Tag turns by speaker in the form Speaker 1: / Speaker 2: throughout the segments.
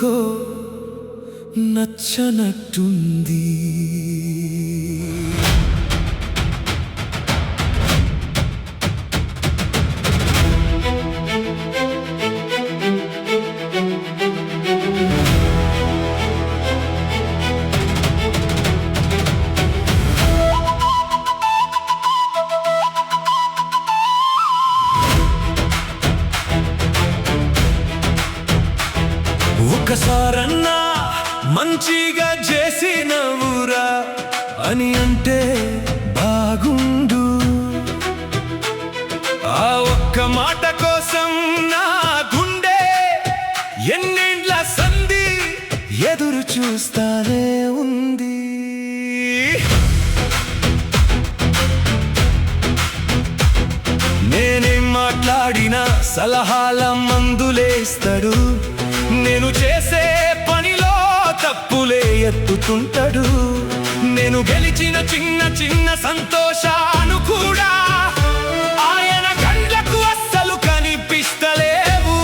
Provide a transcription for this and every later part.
Speaker 1: ఎందుకో నచ్చనట్టుంది. ఒకసారన్నా మంచిగా చేసినవురా అని అంటే బాగుండు. ఆ ఒక్క మాట కోసం నా గుండె ఎన్నేండ్ల సంధి ఎదురు చూస్తానే ఉంది. నేనేం మాట్లాడినా సలహాల మందులేస్తాడు. నేను చేసే పనిలో తప్పులే ఎత్తుతుంటాడు. నేను గెలిచిన చిన్న చిన్న సంతోషాలు కూడా ఆయన కళ్ళకు అస్సలు కనిపిస్తలేవు.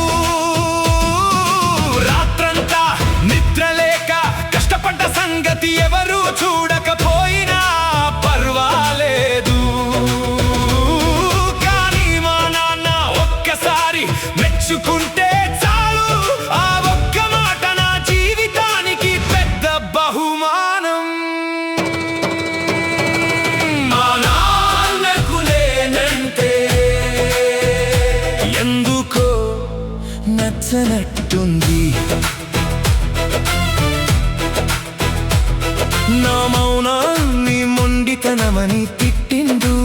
Speaker 1: రాత్రంతా నిద్రలేక కష్టపడ్డ సంగతి ఎవరు చూడకపోయినా పర్వాలేదు. కానీ మా నాన్న ఒక్కసారి మెచ్చుకుంటే నచ్చనట్టుంది. నా మౌనాన్ని మొండితనమని తిట్టిండు.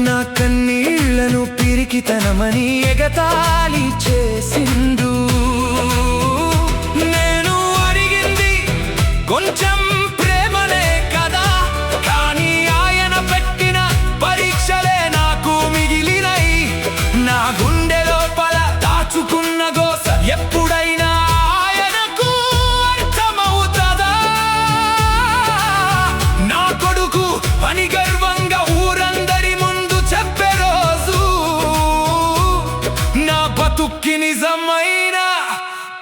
Speaker 1: నా కన్నీళ్లను పిరికితనమని ఎగతాళి చేసిండు. నేను అడిగింది కొంచెం ప్రేమనే కదా, కానీ ఆయన పెట్టిన పరీక్షలే నాకు మిగిలినై. నా గుండె లోపల దాచుకున్న గోస ఎప్పుడైనా ఆయనకు అర్థమవుతుందా? నా కొడుకు అని గర్వంగా ఊరందరి ముందు చెప్పే రోజు నా బతుక్కి నిజమైన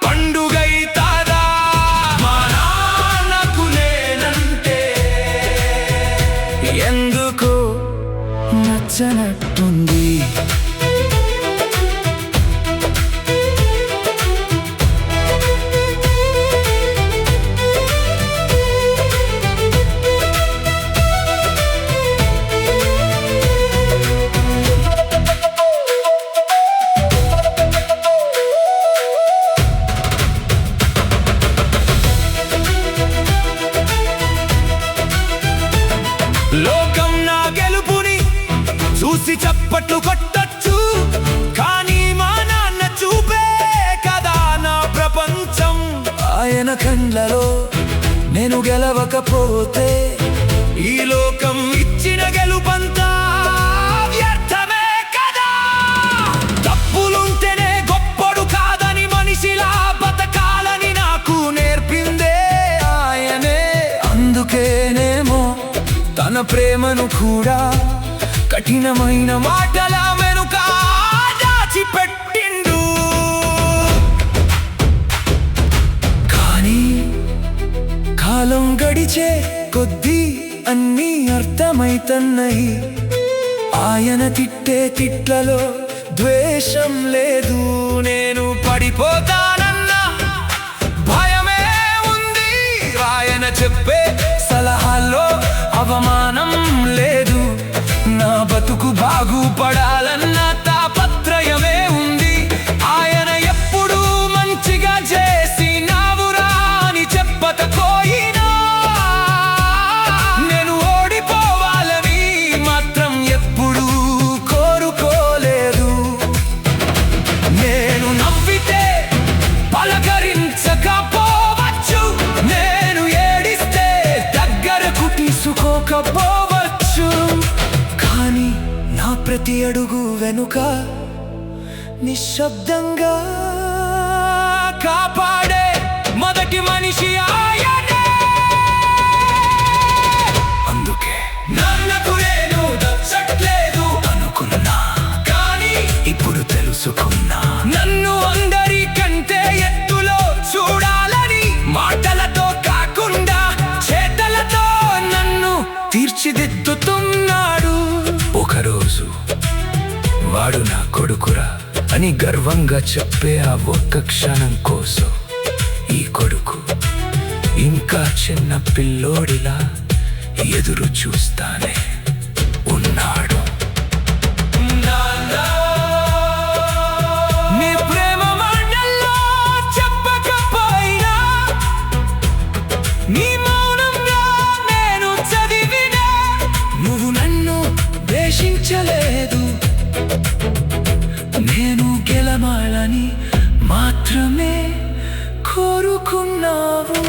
Speaker 1: పండుగైతాదా? మా నాన్నకు నేనంటే ఎందుకు నచ్చనట్టుంది. లోకం నా గెలుపుని చూసి చప్పట్లు కొట్టొచ్చు, కానీ మా నాన్న చూపే కదా నా ప్రపంచం. ఆయన కళ్ళలో నేను గెలవకపోతే ఈ లోకం ఇచ్చిన గెలుపంతా వ్యర్థమే కదా. తప్పులుంటేనే గొప్పడు కాదని మనిషిలా బతకాలని నాకు నేర్పిందే ఆయనే. అందుకేనేమో తన ప్రేమను కూడా కఠినమైన మాటల వెనుక దాచిపెట్టిండు. కానీ కాలం గడిచే కొద్దీ అన్నీ అర్థమైతన్నాయి. ఆయన తిట్టే తిట్లలో ద్వేషం లేదు. నేను పడిపోతానన్న భయమే ఉంది. ఆయన చెప్పే సలహాల్లో అవమానం లేదు. నా బతుకు బాగుపడాలన్న తాపత్రయమే ఉంది. ఆయన ఎప్పుడు మంచిగా చేసి నావురా అని చెప్పకపోయినా నేను ఓడిపోవాలని మాత్రం ఎప్పుడూ కోరుకోలేదు. నేను నవ్వితే పలకరించకపోవచ్చు, నేను ఏడిస్తే దగ్గరకు తీసుకోకపోవచ్చు, కానీ నా ప్రతి అడుగు వెనుక నిశ్శబ్దంగా కాపాడే మొదటి మనిషి ఆయనే. అందుకే నాన్నకు నేను నచ్చట్లేదు అనుకున్నా, కానీ ఇప్పుడు తెలుసుకున్నా నన్ను అందరికంటే ఎత్తులో వాడు నా కొడుకురా అని గర్వంగా చెప్పే ఆ ఒక్క క్షణం కోసం ఈ కొడుకు ఇంకా చిన్న పిల్లోడిలా ఎదురు చూస్తానే ఉన్నాడు. నీ ప్రేమ మాటల్లో చెప్పకపోయినా, నీ మౌనంగా నేను చదివినా, నువ్వు నన్ను ద్వేషించలేదు, నేను గెలవాలని మాత్రమే కోరుకున్నావు.